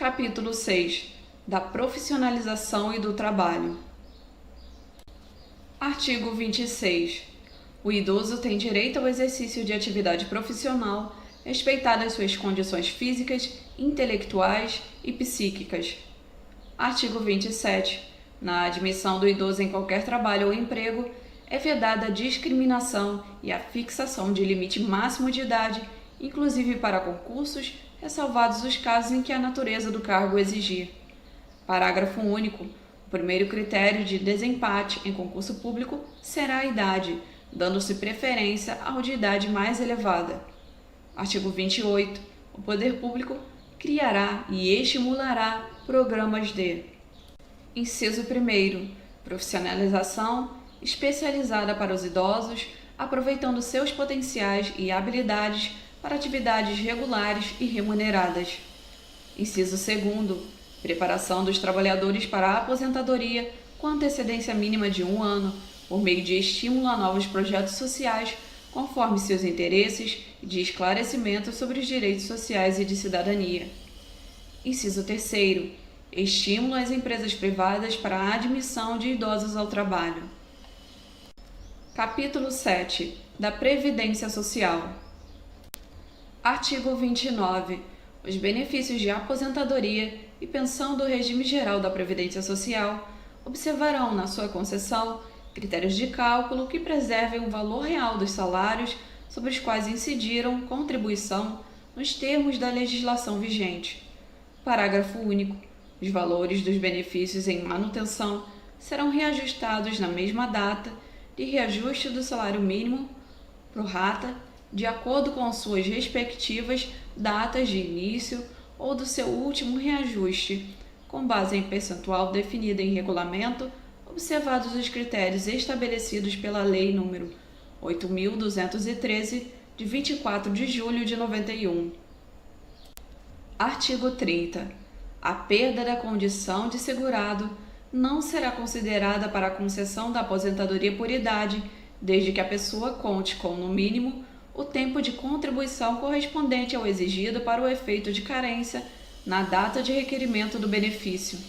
Capítulo 6. Da profissionalização e do trabalho. Artigo 26. O idoso tem direito ao exercício de atividade profissional, respeitadas suas condições físicas, intelectuais e psíquicas. Artigo 27. Na admissão do idoso em qualquer trabalho ou emprego, é vedada a discriminação e a fixação de limite máximo de idade, inclusive para concursos, ressalvados os casos em que a natureza do cargo exigir. Parágrafo único. O primeiro critério de desempate em concurso público será a idade, dando-se preferência ao de idade mais elevada. Artigo 28. O poder público criará e estimulará programas de: Inciso 1. Profissionalização especializada para os idosos, aproveitando seus potenciais e habilidades para atividades regulares e remuneradas. Inciso 2. Preparação dos trabalhadores para a aposentadoria com antecedência mínima de 1 ano, por meio de estímulo a novos projetos sociais, conforme seus interesses e de esclarecimento sobre os direitos sociais e de cidadania. Inciso 3. Estímulo às empresas privadas para a admissão de idosos ao trabalho. Capítulo 7. Da Previdência Social. Artigo 29. Os benefícios de aposentadoria e pensão do regime geral da Previdência Social observarão, na sua concessão, critérios de cálculo que preservem o valor real dos salários sobre os quais incidiram contribuição nos termos da legislação vigente. Parágrafo único. Os valores dos benefícios em manutenção serão reajustados na mesma data de reajuste do salário mínimo pro rata, de acordo com suas respectivas datas de início ou do seu último reajuste, com base em percentual definida em regulamento, observados os critérios estabelecidos pela Lei nº 8.213, de 24 de julho de 91. Artigo 30. A perda da condição de segurado não será considerada para a concessão da aposentadoria por idade, desde que a pessoa conte com, no mínimo, o tempo de contribuição correspondente ao exigido para o efeito de carência na data de requerimento do benefício.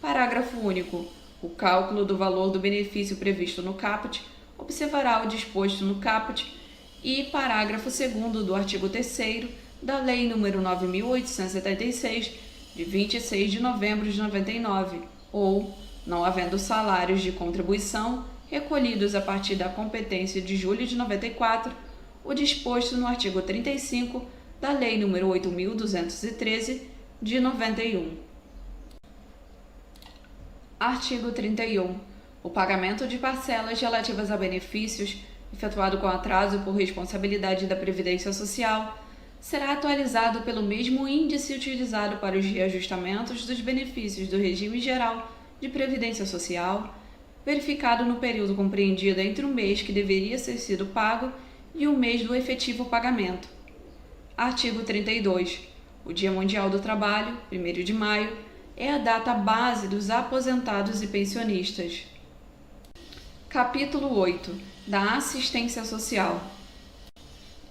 Parágrafo único. O cálculo do valor do benefício previsto no caput observará o disposto no caput e parágrafo 2º do artigo 3º da Lei nº 9.876, de 26 de novembro de 99, ou, não havendo salários de contribuição recolhidos a partir da competência de julho de 94, o disposto no artigo 35 da Lei nº 8.213, de 91. Artigo 31. O pagamento de parcelas relativas a benefícios, efetuado com atraso por responsabilidade da Previdência Social, será atualizado pelo mesmo índice utilizado para os reajustamentos dos benefícios do regime geral de Previdência Social, verificado no período compreendido entre o mês que deveria ter sido pago e o mês do efetivo pagamento. Artigo 32. O Dia Mundial do Trabalho, 1º de maio, é a data base dos aposentados e pensionistas. Capítulo 8. Da Assistência Social.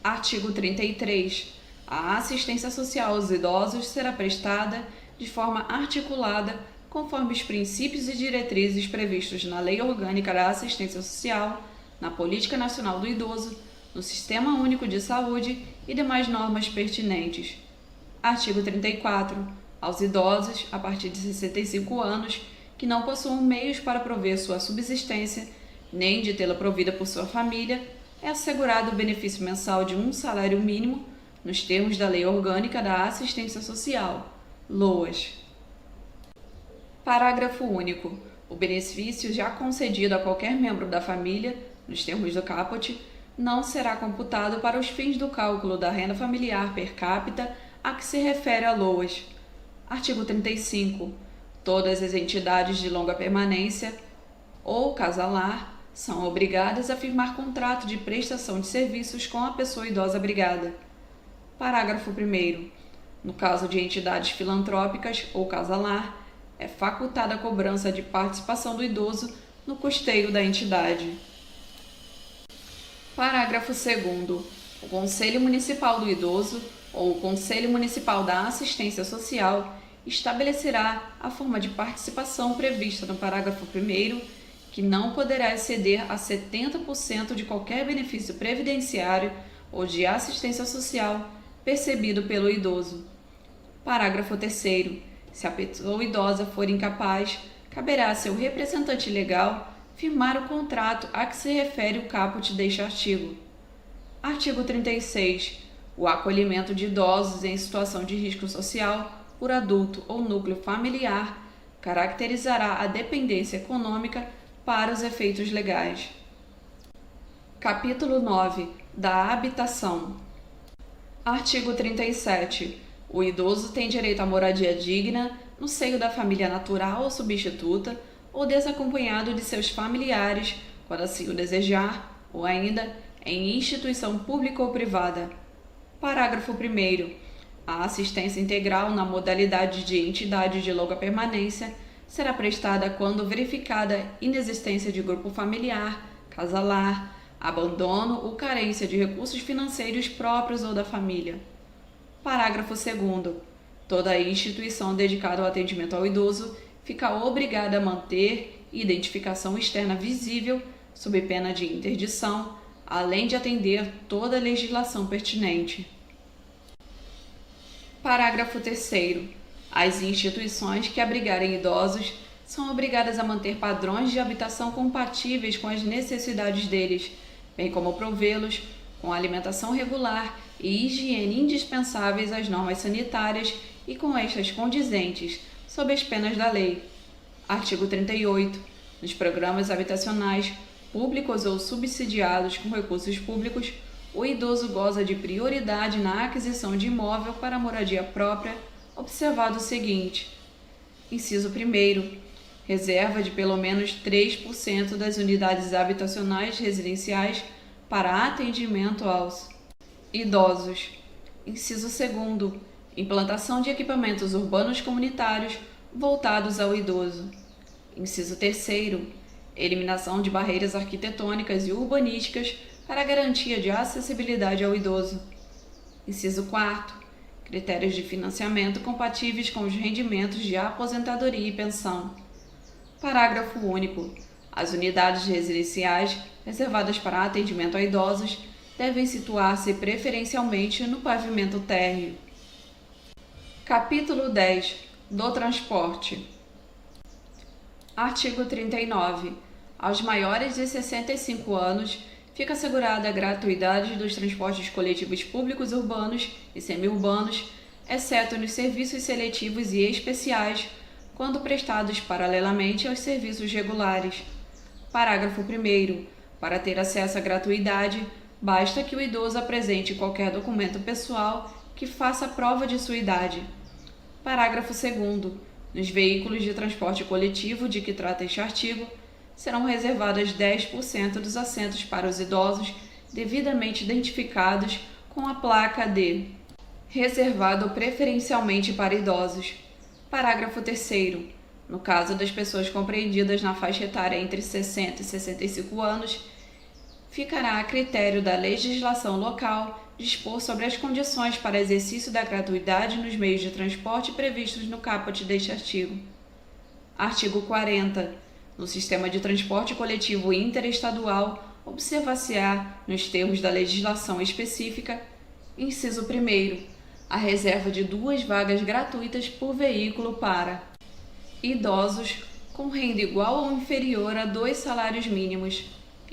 Artigo 33. A assistência social aos idosos será prestada de forma articulada conforme os princípios e diretrizes previstos na Lei Orgânica da Assistência Social, na Política Nacional do Idoso, no Sistema Único de Saúde e demais normas pertinentes. Artigo 34. Aos idosos, a partir de 65 anos, que não possuam meios para prover sua subsistência, nem de tê-la provida por sua família, é assegurado o benefício mensal de um salário mínimo, nos termos da Lei Orgânica da Assistência Social, LOAS. Parágrafo único. O benefício já concedido a qualquer membro da família, nos termos do caput, não será computado para os fins do cálculo da renda familiar per capita a que se refere a LOAS. Artigo 35. Todas as entidades de longa permanência ou casalar são obrigadas a firmar contrato de prestação de serviços com a pessoa idosa abrigada. Parágrafo 1º. No caso de entidades filantrópicas ou casalar, é facultada a cobrança de participação do idoso no custeio da entidade. Parágrafo 2º. O Conselho Municipal do Idoso ou o Conselho Municipal da Assistência Social estabelecerá a forma de participação prevista no parágrafo 1º, que não poderá exceder a 70% de qualquer benefício previdenciário ou de assistência social percebido pelo idoso. Parágrafo 3º. Se a pessoa idosa for incapaz, caberá a seu representante legal firmar o contrato a que se refere o caput deste artigo. Artigo 36. O acolhimento de idosos em situação de risco social por adulto ou núcleo familiar caracterizará a dependência econômica para os efeitos legais. Capítulo 9. Da habitação. Artigo 37. O idoso tem direito à moradia digna no seio da família natural ou substituta ou desacompanhado de seus familiares, quando assim o desejar, ou ainda em instituição pública ou privada. Parágrafo 1º. A assistência integral na modalidade de entidade de longa permanência será prestada quando verificada inexistência de grupo familiar, casa-lar, abandono ou carência de recursos financeiros próprios ou da família. Parágrafo 2º. Toda instituição dedicada ao atendimento ao idoso fica obrigada a manter identificação externa visível, sob pena de interdição, além de atender toda a legislação pertinente. Parágrafo 3º. As instituições que abrigarem idosos são obrigadas a manter padrões de habitação compatíveis com as necessidades deles, bem como provê-los com alimentação regular e higiene indispensáveis às normas sanitárias e com estas condizentes, sob as penas da lei. Artigo 38. Nos programas habitacionais, públicos ou subsidiados com recursos públicos, o idoso goza de prioridade na aquisição de imóvel para moradia própria, observado o seguinte. Inciso 1º. Reserva de pelo menos 3% das unidades habitacionais residenciais para atendimento aos idosos. Inciso 2º. Implantação de equipamentos urbanos comunitários voltados ao idoso. Inciso 3º. Eliminação de barreiras arquitetônicas e urbanísticas para a garantia de acessibilidade ao idoso. Inciso 4º. Critérios de financiamento compatíveis com os rendimentos de aposentadoria e pensão. Parágrafo único. As unidades residenciais reservadas para atendimento a idosos devem situar-se preferencialmente no pavimento térreo. Capítulo 10. Do transporte. Artigo 39. Aos maiores de 65 anos, fica assegurada a gratuidade dos transportes coletivos públicos urbanos e semiurbanos, exceto nos serviços seletivos e especiais, quando prestados paralelamente aos serviços regulares. Parágrafo 1º. Para ter acesso à gratuidade, basta que o idoso apresente qualquer documento pessoal que faça prova de sua idade. Parágrafo 2º. Nos veículos de transporte coletivo de que trata este artigo, serão reservadas 10% dos assentos para os idosos devidamente identificados com a placa de reservado preferencialmente para idosos. Parágrafo 3º. No caso das pessoas compreendidas na faixa etária entre 60 e 65 anos, ficará a critério da legislação local dispor sobre as condições para exercício da gratuidade nos meios de transporte previstos no caput deste artigo. Artigo 40. No sistema de transporte coletivo interestadual, observar-se-á, nos termos da legislação específica, inciso 1º, a reserva de 2 vagas gratuitas por veículo para idosos com renda igual ou inferior a 2 salários mínimos.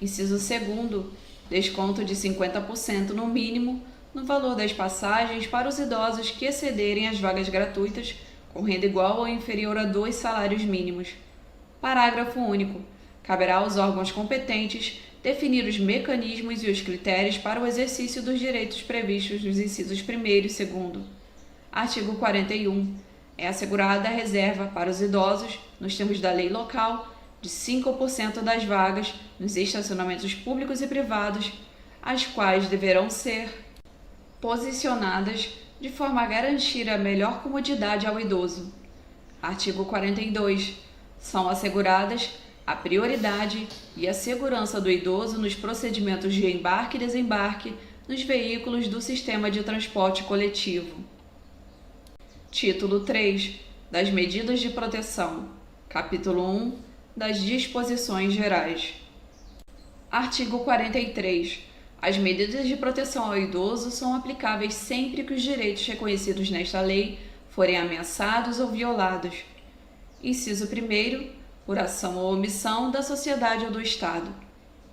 Inciso 2º, desconto de 50% no mínimo no valor das passagens para os idosos que excederem as vagas gratuitas com renda igual ou inferior a 2 salários mínimos. Parágrafo único. Caberá aos órgãos competentes definir os mecanismos e os critérios para o exercício dos direitos previstos nos incisos 1º e 2º. Artigo 41. É assegurada a reserva para os idosos, nos termos da lei local, de 5% das vagas nos estacionamentos públicos e privados, as quais deverão ser posicionadas de forma a garantir a melhor comodidade ao idoso. Artigo 42. São asseguradas a prioridade e a segurança do idoso nos procedimentos de embarque e desembarque nos veículos do sistema de transporte coletivo. Título 3. das medidas de proteção. Capítulo 1, das disposições gerais. Artigo 43. As medidas de proteção ao idoso são aplicáveis sempre que os direitos reconhecidos nesta lei forem ameaçados ou violados. Inciso 1º, por ação ou omissão da sociedade ou do Estado.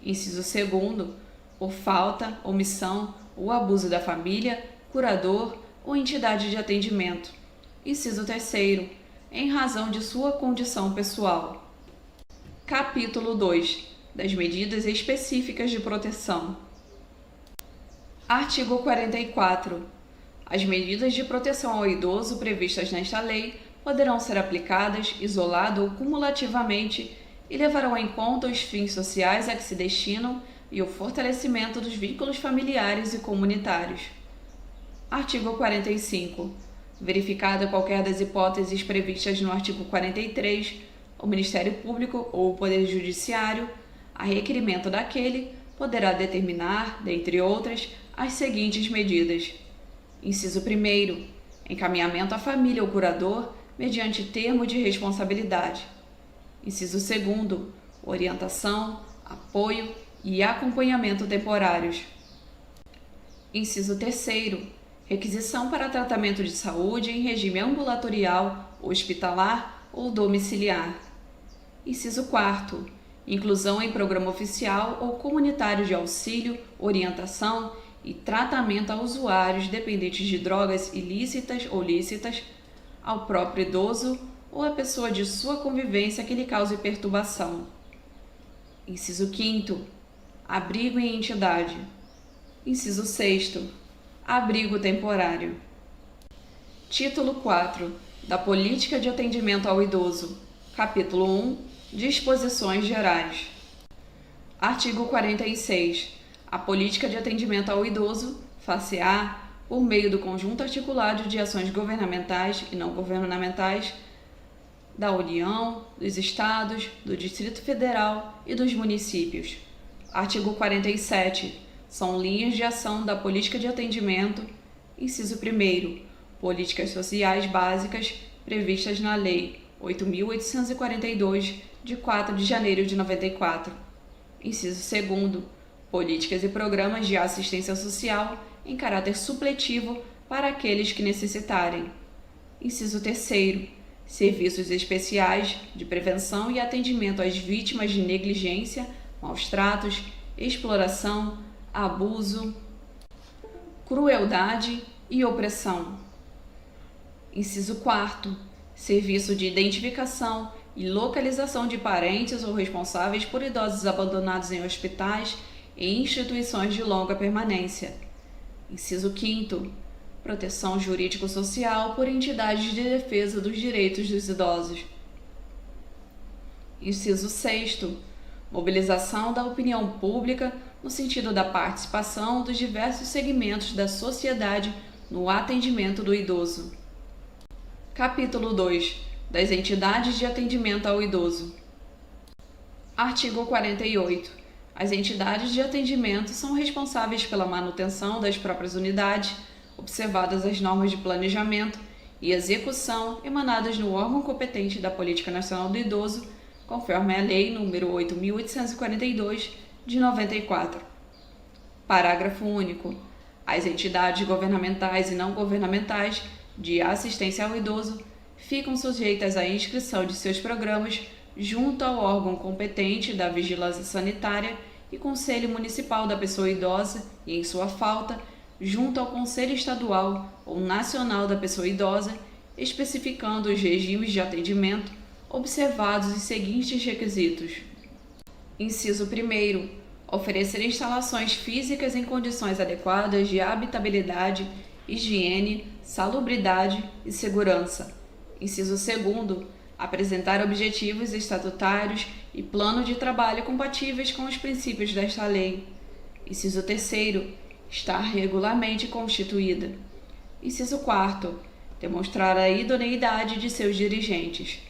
Inciso 2º, por falta, omissão ou abuso da família, curador ou entidade de atendimento. Inciso 3º, em razão de sua condição pessoal. Capítulo 2. Das medidas específicas de proteção. Artigo 44. As medidas de proteção ao idoso previstas nesta lei poderão ser aplicadas isolado ou cumulativamente e levarão em conta os fins sociais a que se destinam e o fortalecimento dos vínculos familiares e comunitários. Artigo 45. Verificada qualquer das hipóteses previstas no artigo 43, o Ministério Público ou o Poder Judiciário, a requerimento daquele, poderá determinar, dentre outras, as seguintes medidas. Inciso 1º, encaminhamento à família ou curador mediante termo de responsabilidade. Inciso 2º, orientação, apoio e acompanhamento temporários. Inciso 3º, requisição para tratamento de saúde em regime ambulatorial, hospitalar ou domiciliar. Inciso 4º, inclusão em programa oficial ou comunitário de auxílio, orientação e tratamento a usuários dependentes de drogas ilícitas ou lícitas, ao próprio idoso ou à pessoa de sua convivência que lhe cause perturbação. Inciso 5º, abrigo em entidade. Inciso 6º, abrigo temporário. Título 4. Da Política de Atendimento ao Idoso. Capítulo 1. Disposições gerais. Artigo 46. A política de atendimento ao idoso far-se-á por meio do conjunto articulado de ações governamentais e não governamentais da União, dos Estados, do Distrito Federal e dos municípios. Artigo 47. São linhas de ação da política de atendimento, inciso 1º, políticas sociais básicas previstas na Lei 8.842, de 4 de janeiro de 94. Inciso 2º, políticas e programas de assistência social em caráter supletivo para aqueles que necessitarem. Inciso 3º, serviços especiais de prevenção e atendimento às vítimas de negligência, maus tratos, exploração, abuso, crueldade e opressão. Inciso 4º, serviço de identificação e localização de parentes ou responsáveis por idosos abandonados em hospitais e instituições de longa permanência. Inciso 5º, proteção jurídico-social por entidades de defesa dos direitos dos idosos. Inciso 6º, mobilização da opinião pública no sentido da participação dos diversos segmentos da sociedade no atendimento do idoso. Capítulo 2. Das entidades de atendimento ao idoso. Artigo 48. As entidades de atendimento são responsáveis pela manutenção das próprias unidades, observadas as normas de planejamento e execução emanadas no órgão competente da Política Nacional do Idoso, conforme a Lei nº 8.842, de 94. Parágrafo único. As entidades governamentais e não governamentais de assistência ao idoso ficam sujeitas à inscrição de seus programas junto ao órgão competente da Vigilância Sanitária e Conselho Municipal da Pessoa Idosa e, em sua falta, junto ao Conselho Estadual ou Nacional da Pessoa Idosa, especificando os regimes de atendimento observados os seguintes requisitos. Inciso 1º. Oferecer instalações físicas em condições adequadas de habitabilidade, higiene, salubridade e segurança. Inciso 2º. Apresentar objetivos estatutários e plano de trabalho compatíveis com os princípios desta lei. Inciso 3º. Estar regularmente constituída. Inciso 4º. Demonstrar a idoneidade de seus dirigentes.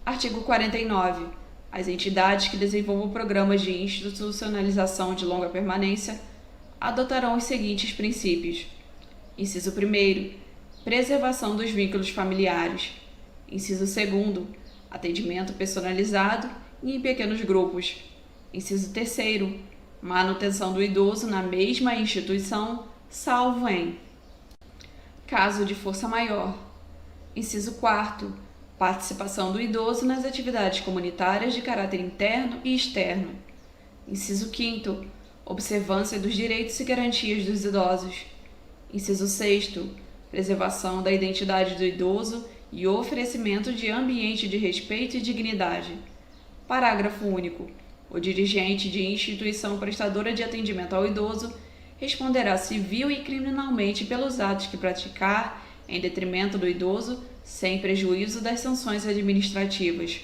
Artigo 49. As entidades que desenvolvam programas de institucionalização de longa permanência adotarão os seguintes princípios. Inciso 1º. Preservação dos vínculos familiares. Inciso 2º, atendimento personalizado e em pequenos grupos. Inciso 3º, manutenção do idoso na mesma instituição, salvo em caso de força maior. Inciso 4º, participação do idoso nas atividades comunitárias de caráter interno e externo. Inciso 5º, observância dos direitos e garantias dos idosos. Inciso 6º, preservação da identidade do idoso e oferecimento de ambiente de respeito e dignidade. Parágrafo único. O dirigente de instituição prestadora de atendimento ao idoso responderá civil e criminalmente pelos atos que praticar em detrimento do idoso, sem prejuízo das sanções administrativas.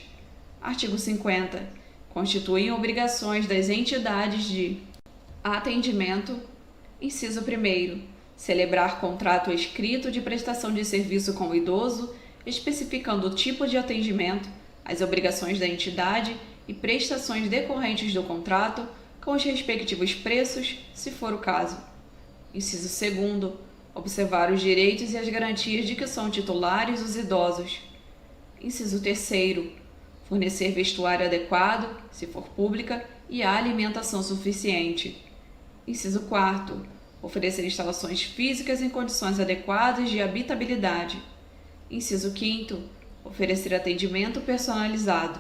Artigo 50. Constituem obrigações das entidades de atendimento. Inciso 1º. Celebrar contrato escrito de prestação de serviço com o idoso, especificando o tipo de atendimento, as obrigações da entidade e prestações decorrentes do contrato, com os respectivos preços, se for o caso. Inciso 2º. Observar os direitos e as garantias de que são titulares os idosos. Inciso 3º. Fornecer vestuário adequado, se for pública, e a alimentação suficiente. Inciso 4º. Oferecer instalações físicas em condições adequadas de habitabilidade. Inciso 5º. Oferecer atendimento personalizado.